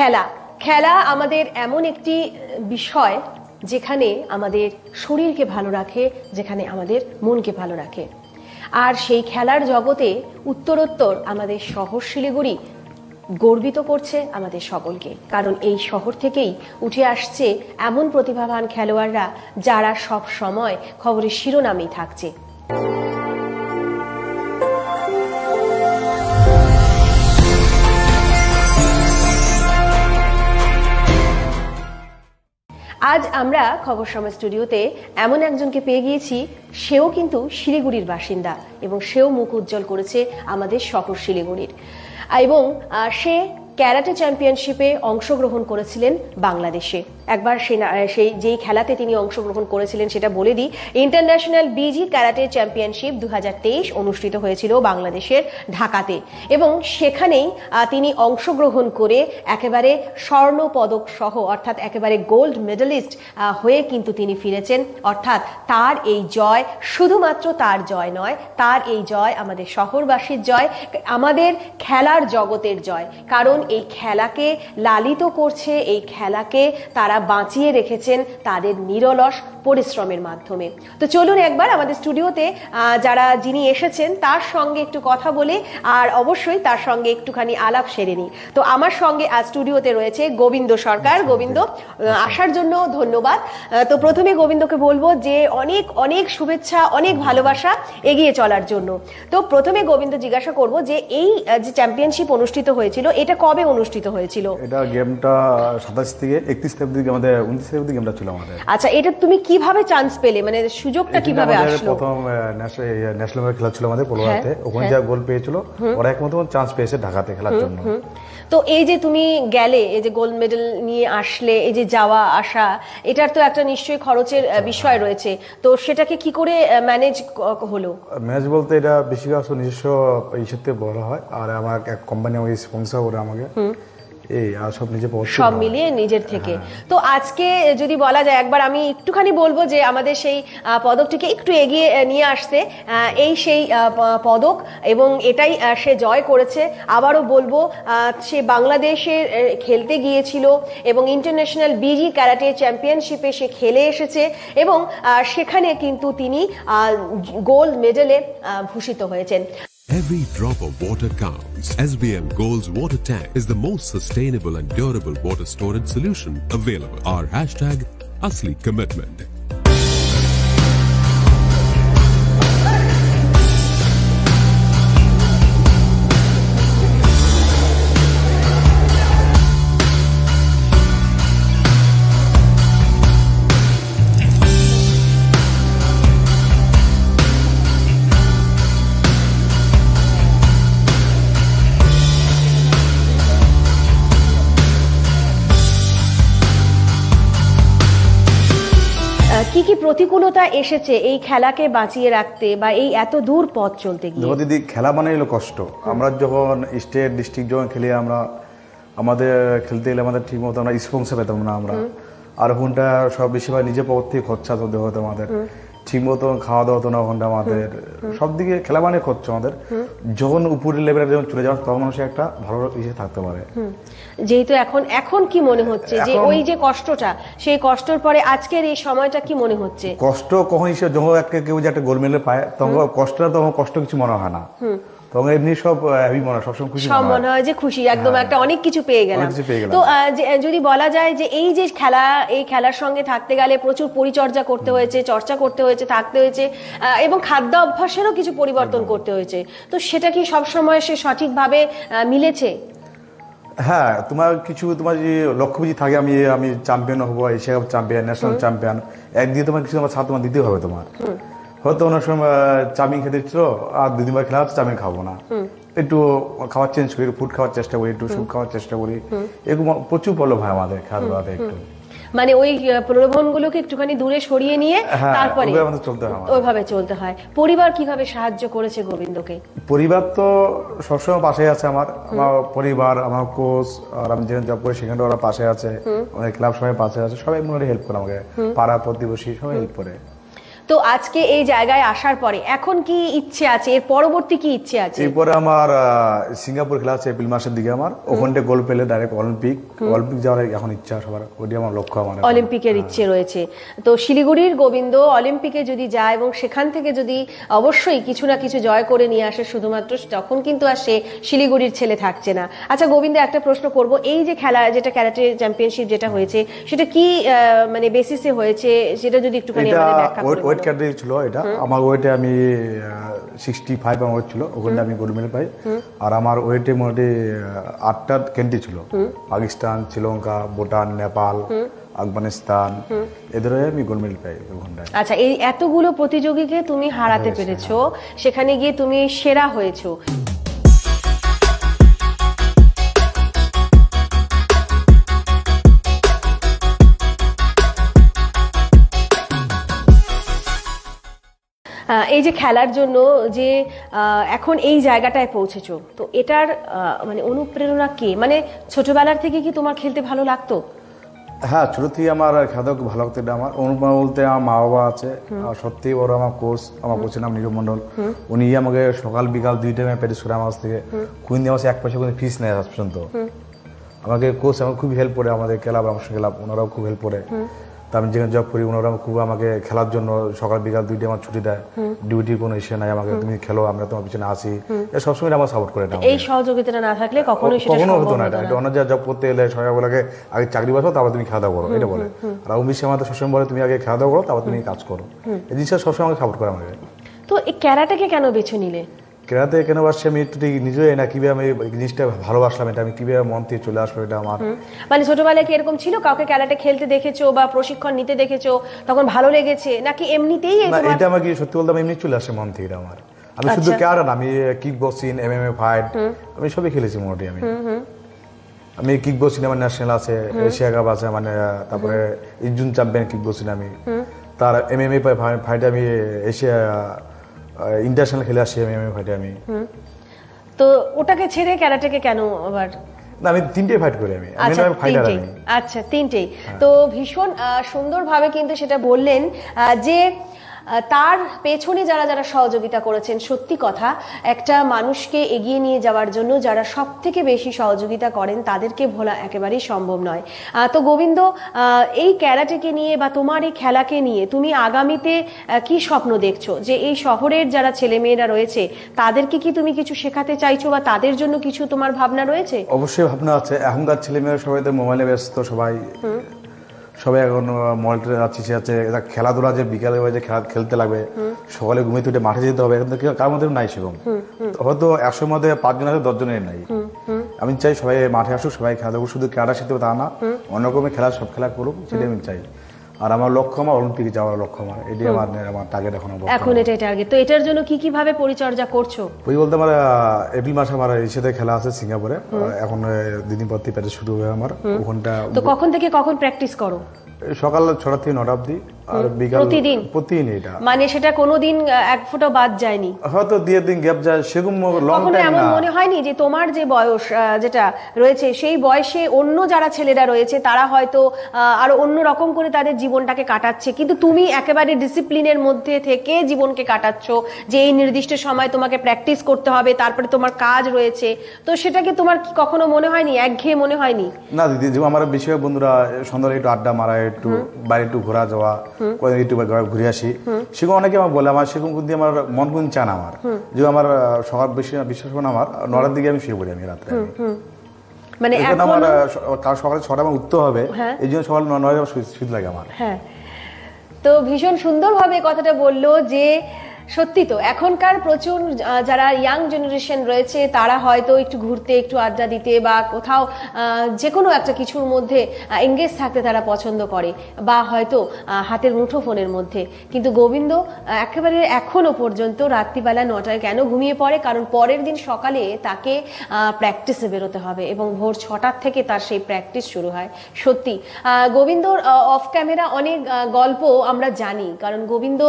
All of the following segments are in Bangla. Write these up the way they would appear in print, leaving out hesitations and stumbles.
খেলা খেলা আমাদের এমন একটি বিষয় যেখানে আমাদের শরীরকে ভালো রাখে, যেখানে আমাদের মনকে ভালো রাখে। আর সেই খেলার জগতে উত্তরোত্তর আমাদের শহর শিলিগুড়ি গর্বিত করছে আমাদের সকলকে, কারণ এই শহর থেকেই উঠে আসছে এমন প্রতিভাবান খেলোয়াড়রা যারা সব সময় খবরের শিরোনামেই থাকছে। আজ আমরা খবর সময় স্টুডিওতে এমন একজনকে পেয়ে গিয়েছি, সেও কিন্তু শিলিগুড়ির বাসিন্দা এবং সেও মুখ উজ্জ্বল করেছে আমাদের শহর শিলিগুড়ির। এবং সে ক্যারাটে চ্যাম্পিয়নশিপে অংশগ্রহণ করেছিলেন বাংলাদেশে। একবার সেই যেই খেলাতে তিনি অংশগ্রহণ করেছিলেন সেটা বলে দিই। ইন্টারন্যাশনাল বিজি ক্যারাটে চ্যাম্পিয়নশিপ 2023 অনুষ্ঠিত হয়েছিল বাংলাদেশের ঢাকাতে, এবং সেখানেই তিনি অংশগ্রহণ করে একেবারে স্বর্ণ পদক সহ, অর্থাৎ একেবারে গোল্ড মেডেলিস্ট হয়ে কিন্তু তিনি ফিরেছেন। অর্থাৎ তার এই জয় শুধুমাত্র তার জয় নয়, তার এই জয় আমাদের শহরবাসীর জয়, আমাদের খেলার জগতের জয়। কারণ এই খেলাকে লালিত করছে, এই খেলাকে তারা বাঁচিয়ে রেখেছেন তাদের নিরলস পরিশ্রমের মাধ্যমে। তো চলুন একবার আমাদের স্টুডিওতে যিনি এসেছেন তার সঙ্গে একটু কথা বলে, আর অবশ্যই তার সঙ্গে একটুখানি আলাপ সেরে নিই। তো আমার সঙ্গে আজ স্টুডিওতে রয়েছে গোবিন্দ সরকার। গোবিন্দ, আসার জন্য ধন্যবাদ। তো প্রথমে গোবিন্দকে বলবো যে অনেক অনেক শুভেচ্ছা, অনেক ভালোবাসা এগিয়ে চলার জন্য। তো প্রথমে গোবিন্দ জিজ্ঞাসা করব যে এই যে চ্যাম্পিয়নশিপ অনুষ্ঠিত হয়েছিল, এটা কবে অনুষ্ঠিত হয়েছিল? এটা গেমটা 27 থেকে 31 তারিখ আমাদের 29 তারিখ গেমটা ছিল আমাদের। আচ্ছা, এটা তুমি কিভাবে চান্স পেলে, মানে সুযোগটা কিভাবে আসলো? প্রথম ন্যাশনাল খেলা ছিল আমাদের পোলোয়াতে, ওখানে যা গোল পেয়েছিল ওরা একমাত্র চান্স পেয়েছে ঢাকাতে খেলার জন্য। তো এই যে তুমি গেলে, এই যে গোল্ড মেডেল নিয়ে আসলে, এই যে যাওয়া আসা, এটার তো একটা নিশ্চয়ই খরচের বিষয় রয়েছে। তো সেটাকে কি করে ম্যানেজ হলো? ম্যানেজ বলতে এটা বেশিরভাগ নিজস্ব ইস্যুতে বলা হয়, আর আমার এক কোম্পানি আমাকে স্পন্সর করে আমাকে, সব মিলিয়ে নিজের থেকে। তো আজকে যদি বলা যায়, একবার আমি একটুখানি বলবো যে আমাদের সেই পদকটিকে একটু এগিয়ে নিয়ে আসতে, এই সেই পদক, এবং এটাই সে জয় করেছে। আবারও বলবো, সে বাংলাদেশে খেলতে গিয়েছিল এবং ইন্টারন্যাশনাল বিজি ক্যারাটে চ্যাম্পিয়নশিপে সে খেলে এসেছে, এবং সেখানে কিন্তু তিনি গোল্ড মেডেলে ভূষিত হয়েছেন। Every drop of water counts. SBM Gold's water tank is the most sustainable and durable water storage solution available. Our hashtag Asli Commitment. কি কি প্রতিকূলতা এসেছে এই খেলাকে বাঁচিয়ে রাখতে, বা এই এত দূর পথ চলতে গিয়ে? দিদি, খেলা মানে হলো কষ্ট। আমরা যখন স্টেট ডিস্ট্রিক্ট যখন খেলি, আমাদের খেলতে গেলে আমাদের ঠিক মতো আমরা স্পন্সর পেতাম না আমরা, আর ওখানটা সব বেশিরভাগ নিজের পক্ষ থেকে খরচা হতে হতো আমাদের, ঠিক মতো খাওয়া দাওয়া হতো না ওখানটা আমাদের, সব দিকে খেলা মানে খরচ আমাদের। যখন উপরের লেভেলে যখন চলে যাওয়া, তখন মানুষ একটা ভালো ইসে থাকতে পারে। যেহেতু এখন কি মনে হচ্ছে যে ওই যে কষ্টটা, সেই কষ্টের পরে আজকের এই সময়টা কি মনে হচ্ছে? কষ্ট কখন হিসেবে যখন কেউ যে একটা গোল্ড মেডেল পায়, তখন কষ্টটা তখন কষ্ট কিছু মনে হয় না, তখন এমনি সব মনে হয়, সবসময় খুশি মনে হয় যে খুশি, একদম একটা অনেক কিছু পেয়ে গেলাম। তো যদি বলা যায় যে এই যে খেলা, এই খেলার সঙ্গে থাকতে গেলে প্রচুর পরিচর্যা করতে হয়েছে, চর্চা করতে হয়েছে, থাকতে হয়েছে, এবং খাদ্য অভ্যাসেরও কিছু পরিবর্তন করতে হয়েছে। তো সেটা কি সবসময় সে সঠিকভাবে মিলেছে? হ্যাঁ, তোমার যে লক্ষ্যবুঝি থাকে, আমি চ্যাম্পিয়ন হবো, Asia cup champion, national champion, একদিকে তোমার কিছু আমার সাথে তোমার দিতে হবে। তোমার হয়তো অনেক সময় চাউমিন খেতে ছিল, আর 2-3 খেলা হচ্ছে চাউমিন খাবো না, একটু খাবার চেঞ্জ করি, ফুড খাওয়ার চেষ্টা করি, একটু স্যুপ খাওয়ার চেষ্টা করি। এরকম প্রচুর প্রলোভ হয় আমাদের খেলাধুলাতে। একটু মানে ওই প্রলোভনগুলোকে একটুখানি দূরে সরিয়ে নিয়ে তারপরে ওইভাবে চলতে হয়। পরিবার কিভাবে সাহায্য করেছে গোবিন্দকে? পরিবার তো সবসময় পাশে আছে। আমার পরিবার, আমার কোচ, আর আমি যেখানে জব করি সেখানে ওরা পাশে আছে, আমাদের ক্লাব সবাই পাশে আছে, সবাই মনে হেল্প করে আমাকে, পাড়া প্রতিবেশী সবাই হেল্প করে। তো আজকে এই জায়গায় আসার পরে এখন কি ইচ্ছে আছে, এর পরবর্তী কি ইচ্ছে আছে? এরপরে আমার সিঙ্গাপুর খেলা আছে এপ্রিল মাসের দিকে, আমার ওখানটা গোল্ড পেলে ডাইরেক্ট অলিম্পিক যাওয়ার এখন ইচ্ছা সবার, ওটি আমার লক্ষ্য। আমার অলিম্পিকের ইচ্ছে রয়েছে। তো শিলিগুড়ির গোবিন্দ অলিম্পিকে যদি যায় এবং সেখান থেকে যদি অবশ্যই কিছু না কিছু জয় করে নিয়ে আসে শুধুমাত্র, তখন কিন্তু আর সে শিলিগুড়ির ছেলে থাকছে না। আচ্ছা গোবিন্দ, একটা প্রশ্ন করব, এই যে খেলা যেটা ক্যারাটে চ্যাম্পিয়নশিপ যেটা হয়েছে সেটা কি মানে বেসিসে হয়েছে, সেটা যদি একটুখানি আমাদের ব্যাখ্যা করুন। ওয়েট ক্যাটাগরি ছিল এটা, আমার ওয়েটে আমি 65 আমার ওয়েট ছিল, ওখানে আমি গোল্ড মেডেল পাই। আর আমার ওয়েটে মোটামুটি 8টা কান্ট্রি ছিল, পাকিস্তান, শ্রীলঙ্কা, ভুটান, নেপাল, আফগানিস্তান, এদের আমি গোল্ড মেডেল পাই ওখানটায়। আচ্ছা, এই এতগুলো প্রতিযোগীকে তুমি হারাতে পেরেছো, সেখানে গিয়ে তুমি সেরা হয়েছো। এই যে খেলার জন্য যে এখন এই জায়গাটায় পৌঁছেছো, তো এটার মানে অনুপ্রেরণা কে? মানে ছোটবেলার থেকে কি তোমার খেলতে ভালো লাগতো? হ্যাঁ, ছোট থেকে আমার খেলা খুব ভালো লাগতো। এটা আমার অনুপ্রেরণা বলতে আমার মা বাবা আছে, আর সত্যি বড় আমার কোচের নাম নীরব মন্ডল। উনি আমাকে সকাল বিকাল 2 টাইমে প্র্যাকটিস করে আমার কাছ থেকে, কোনদিন আমার 1 পয়সা কোনো ফিস নেয় আজ পর্যন্ত। আমাকে কোচ আমার খুব হেল্প করে, আমাদের ক্লাব, আমার ক্লাব, ওনারাও খুব হেল্প করে। তা আমি যেখানে জব করি ওনারা খুব আমাকে খেলার জন্য সকাল বিকাল 2 টাইম আমার ছুটি দেয়, ডিউটির কোনো ইস্যু নাই, আমাকে তুমি খেলো, আমরা তোমার পিছনে আসি, সবসময় আমার সাপোর্ট করে। এই সহযোগিতাটা না থাকলে কখনো হতো না। এটা অন্য জায়গায় জব করতে এলে সবাই বলে আগে চাকরি বাসো, তারপর তুমি খাওয়া দাওয়া করো, এটা বলে। আর অফিসে আমাদের সবসময় বলে তুমি আগে খাওয়া দাওয়া করো, তারপর তুমি কাজ করো। এই জিনিসটা সবসময় আমাকে সাপোর্ট করে আমাকে। তো এই ক্যারাটেকে কেন বেছে নিলে? ক্যারাতে কেন বাসছি আমি একটু নিজেই না, কিভাবে আমি এই জিনিসটা ভালোবাসলাম, এটা আমি কিভাবে মন থেকে চলে আসলো, এটা আমার মানে ছোটবেলায় কি এরকম ছিল, কাউকে ক্যারাটে খেলতে দেখেছো বা প্রশিক্ষণ নিতে দেখেছো, তখন ভালো লেগেছে, নাকি এমনিতেই? এটা আমাকে সত্যি বলতে এমনি চলে আসে মন থেকে আমার। আমি শুধু ক্যারাটে না, আমি কিক বক্সিং, MMA ফাইট, আমি সবই খেলেছি মোটামুটি। আমি কিক বক্সিং আমার ন্যাশনাল আছে, এশিয়া কাপ আছে, মানে তারপরে ইজুন চ্যাম্পিয়ন কিক বক্সিং আমি, তার MMA ফাইটে আমি এশিয়া ইন্টারন্যাশনাল খেলে আসছি MMA ফাইটে আমি। তো ওটাকে ছেড়ে ক্যারাটেকে কেন আবার? না, আমি 3টে ফাইট করি আমি। আচ্ছা, 3টেই। তো ভীষণ সুন্দরভাবে কিন্তু সেটা বললেন যে তার পেছনে যারা যারা সহযোগিতা করেছেন, সত্যি কথা, একটা মানুষকে এগিয়ে নিয়ে যাওয়ার জন্য যারা সব থেকে বেশি সহযোগিতা করেন তাদেরকে ভোলা একেবারেই সম্ভব নয়। তো গোবিন্দ, এই ক্যারাটেকে নিয়ে বা তোমার এই খেলাকে নিয়ে তুমি আগামীতে কি স্বপ্ন দেখছো? যে এই শহরের যারা ছেলেমেয়েরা রয়েছে তাদেরকে কি তুমি কিছু শেখাতে চাইছো বা তাদের জন্য কিছু তোমার ভাবনা রয়েছে? অবশ্যই ভাবনা আছে। এখনকার ছেলেমেয়েরা সবাই তো মোবাইলে ব্যস্ত, সবাই এখন মলটে আছে, খেলাধুলা যে বিকালে যে খেলতে লাগবে, সকালে ঘুমিয়ে উঠে মাঠে যেতে হবে, কার মধ্যে নাই সেরকম। হয়তো 100-র মধ্যে 5 জন আছে, 10 জনের নাই। আমি চাই সবাই মাঠে আসুক, সবাই খেলা দেখুক, শুধু ক্যারাটা শিখতে হবে তা না, অন্য রকমের খেলা, সব খেলা করুক, সেটাই আমি চাই। আর আমার লক্ষ্য, আমার অলিম্পিকে যাওয়ার লক্ষ্য, এটাই আমার টার্গেট এখন এটাই টার্গেট। তো এটার জন্য কি কিভাবে পরিচর্যা করছো? ওই বলতে আমার এপ্রিল মাসে আমার সাথে খেলা আছে সিঙ্গাপুরে, এখন 2 দিন পর থেকে প্র্যাকটিস শুরু হবে আমার ওখানটা। তো কখন থেকে কখন প্র্যাকটিস করো? সকাল 6টা থেকে 9টা অবধি, আর বিকাল প্রতিদিন। এটা মানে সেটা কোনোদিন এক ফোঁটা বাদ যায়নি? হয়তো 2 দিন গ্যাপ যায়, সেরকম লং টাইম না। এমন মনে হয়নি যে তোমার যে বয়স যেটা রয়েছে সেই বয়সে অন্য যারা ছেলেরা রয়েছে তারা হয়তো আরো অন্য রকম করে তাদের জীবনটাকে কাটাচ্ছে, কিন্তু তুমি একেবারে ডিসিপ্লিনের মধ্যে থেকে জীবনকে কাটাচ্ছ, যে এই নির্দিষ্ট সময় তোমাকে প্র্যাকটিস করতে হবে, তারপরে তোমার কাজ রয়েছে, তো সেটাকে তোমার কি কখনো মনে হয়নি, একঘেয়ে মনে হয়নি? না দিদি, যেমন আমার বেশিরভাগ বন্ধুরা সন্ধ্যায় একটু আড্ডা মারা, একটু বাইরে একটু ঘোরা যাওয়া, একটু ঘুরে আসি, সেরকম অনেকে আমার বলে, আমার সেরকম কিন্তু আমার মন কোন চান আমার, যে আমার সকাল বিশ্বাস করুন আমার 9টার দিকে আমি শুয়ে পড়ি আমি রাত্রে। মানে আমার সকালে 6টা আমার উঠতে হবে, এই জন্য সকাল 9টায় শুতে লাগে আমার। হ্যাঁ, তো ভীষণ সুন্দরভাবে কথাটা বললো যে সত্যি তো এখনকার প্রচুর যারা ইয়াং জেনারেশন রয়েছে তারা হয়তো একটু ঘুরতে, একটু আড্ডা দিতে বা কোথাও যে কোনো একটা কিছুর মধ্যে এঙ্গেজ থাকতে তারা পছন্দ করে, বা হয়তো হাতের মুঠো ফোনের মধ্যে। কিন্তু গোবিন্দ একেবারে এখনো পর্যন্ত রাত্রিবেলা 9টায় কেন ঘুমিয়ে পড়ে? কারণ পরের দিন সকালে তাকে প্র্যাকটিসে বেরোতে হবে এবং ভোর 6টার থেকে তার সেই প্র্যাকটিস শুরু হয়। সত্যি গোবিন্দর অফ ক্যামেরা অনেক গল্প আমরা জানি, কারণ গোবিন্দ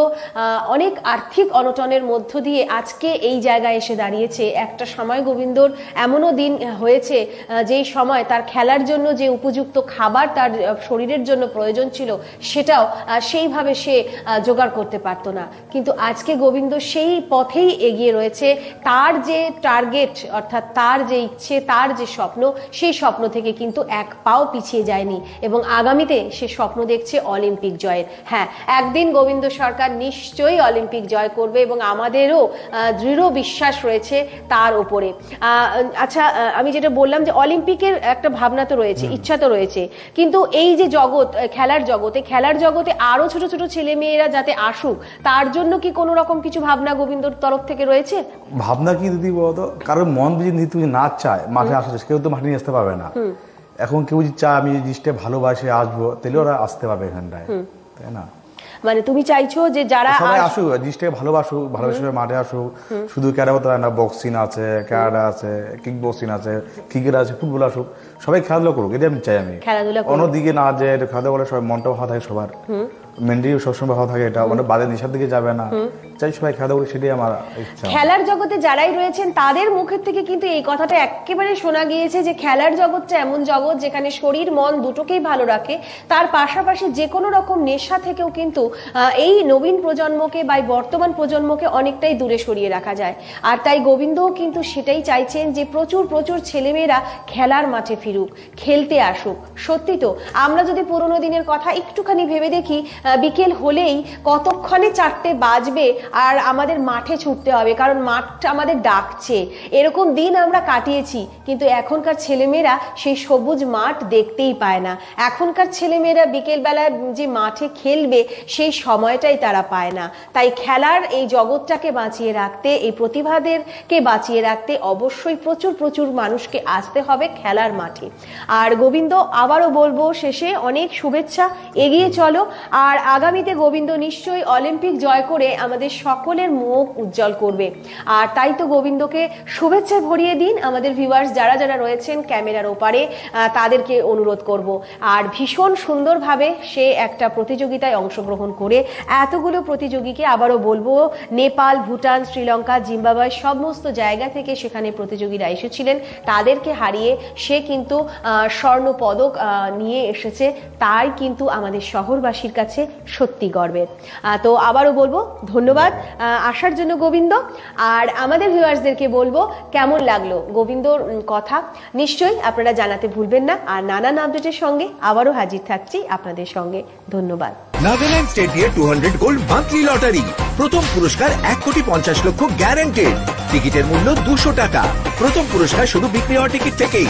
অনেক আর্থিক অনটনের মধ্য দিয়ে আজকে এই জায়গায় এসে দাঁড়িয়েছে। একটা সময় গোবিন্দর এমনও দিন হয়েছে যেই সময় তার খেলার জন্য যে উপযুক্ত খাবার তার শরীরের জন্য প্রয়োজন ছিল সেটাও সেইভাবে সে জোগাড় করতে পারতো না, কিন্তু আজকে গোবিন্দ সেই পথেই এগিয়ে রয়েছে। তার যে টার্গেট অর্থাৎ তার যে ইচ্ছে, তার যে স্বপ্ন, সেই স্বপ্ন থেকে কিন্তু এক পাও পিছিয়ে যায়নি এবং আগামীতে সে স্বপ্ন দেখছে অলিম্পিক জয়ের। হ্যাঁ, একদিন গোবিন্দ সরকার নিশ্চয়ই অলিম্পিক জয় করবে এবং আমাদেরও দৃঢ় বিশ্বাস রয়েছে তার উপরে। আচ্ছা, আমি যেটা বললাম যে অলিম্পিকের একটা ভাবনা তো রয়েছে, ইচ্ছা তো রয়েছে, কিন্তু এই যে জগৎ, খেলার জগতে আরো ছোট ছোট ছেলে মেয়েরা যাতে আসুক, তার জন্য কি কোনো রকম কিছু ভাবনা গোবিন্দর তরফ থেকে রয়েছে? ভাবনা কি দিদি বলতো, কারণ মন যদি তুমি না চায় মাঠে আসা, কেউ তো মাঠে নিয়ে আসতে পারবে না। এখন কেউ যদি চায় আমি জিনিসটা ভালোবাসে আসবো, তাহলে ওরা আসতে পারবে এখানটায়, তাই না? মানে তুমি চাইছো যে যারা সবাই আসুক, জিনিসটাকে ভালোবাসুক, ভালোবেসে মাঠে আসুক। শুধু ক্যারাটে না, বক্সিং আছে, ক্যারাটে আছে, কিক বক্সিং আছে, ক্রিকেট আছে, ফুটবল আসুক, সবাই খেলাধুলা করুক, এটাই আমি চাই। আমি অন্যদিকে না যে খেলাধুলা বলে সবাই মনটাও ভালো থাকে, সবার মেন্টালি সবসময় ভালো থাকে, এটা মানে বাজে নেশার দিকে যাবে না, চাই সবাই খেলাধুলা করুক, সেটাই আমার ইচ্ছা। খেলার জগতে যারাই রয়েছেন তাদের মুখের থেকে কিন্তু এই কথাটা একেবারে শোনা গিয়েছে যে খেলার জগৎটা এমন জগৎ যেখানে শরীর মন দুটোকেই ভালো রাখে, তার পাশাপাশি যে কোনো রকম নেশা থেকেও কিন্তু এই নবীন প্রজন্মকে বা বর্তমান প্রজন্মকে অনেকটাই দূরে সরিয়ে রাখা যায়। আর তাই গোবিন্দও কিন্তু সেটাই চাইছেন যে প্রচুর প্রচুর ছেলেমেয়েরা খেলার মাঠে ফিরুক, খেলতে আসুক। সত্যি তো, আমরা যদি পুরোনো দিনের কথা একটুখানি ভেবে দেখি, বিকেল হলেই কতক্ষণে 4টে বাজবে আর আমাদের মাঠে ছুটতে হবে, কারণ মাঠটা আমাদের ডাকছে, এরকম দিন আমরা কাটিয়েছি। কিন্তু এখনকার ছেলেমেয়েরা সেই সবুজ মাঠ দেখতেই পায় না। এখনকার ছেলেমেয়েরা বিকেলবেলা যে মাঠে খেলবে সেই সময়টাই তারা পায় না। তাই খেলার এই জগৎটাকে বাঁচিয়ে রাখতে, এই প্রতিভাদেরকে বাঁচিয়ে রাখতে অবশ্যই প্রচুর প্রচুর মানুষকে আসতে হবে খেলার মাঠে। আর গোবিন্দ, আবারও বলবো শেষে অনেক শুভেচ্ছা, এগিয়ে চলো। আর আগামীতে গোবিন্দ নিশ্চয়ই অলিম্পিক জয় করে আমাদের সকলের মুখ উজ্জ্বল করবে। আর তাই তো গোবিন্দকে শুভেচ্ছা ভরিয়ে দিন। আমাদের ভিউয়ার্স যারা যারা রয়েছেন ক্যামেরার ওপারে, তাদেরকে অনুরোধ করব। আর ভীষণ সুন্দরভাবে সে একটা প্রতিযোগিতায় অংশগ্রহণ করে এতগুলো প্রতিযোগীকে, আবারও বলবো নেপাল, ভুটান, শ্রীলঙ্কা, জিম্বাবুয়ে সমস্ত জায়গা থেকে সেখানে প্রতিযোগীরা এসেছিলেন, তাদেরকে হারিয়ে সে কিন্তু স্বর্ণ পদক নিয়ে এসেছে। তাই কিন্তু আমাদের শহরবাসীর কাছে সত্যি গর্বের। তো আবারও বলবো ধন্যবাদ আসার জন্য গোবিন্দ। আর আমাদের ভিউয়ার্সদেরকে বলবো কেমন লাগলো গোবিন্দর কথা, নিশ্চয়ই আপনারা জানাতে ভুলবেন না। আর নানান আপডেটের সঙ্গে আবারও হাজির থাকছি আপনাদের সঙ্গে। ধন্যবাদ। নাগাল্যান্ড স্টেট দিয়ে 200 গোল্ড মান্থলি লটারি, প্রথম পুরস্কার 1,50,00,000 গ্যারান্টেড। টিকিটের মূল্য 200 টাকা। প্রথম পুরস্কার শুধু বিক্রি হওয়া টিকিট থেকেই।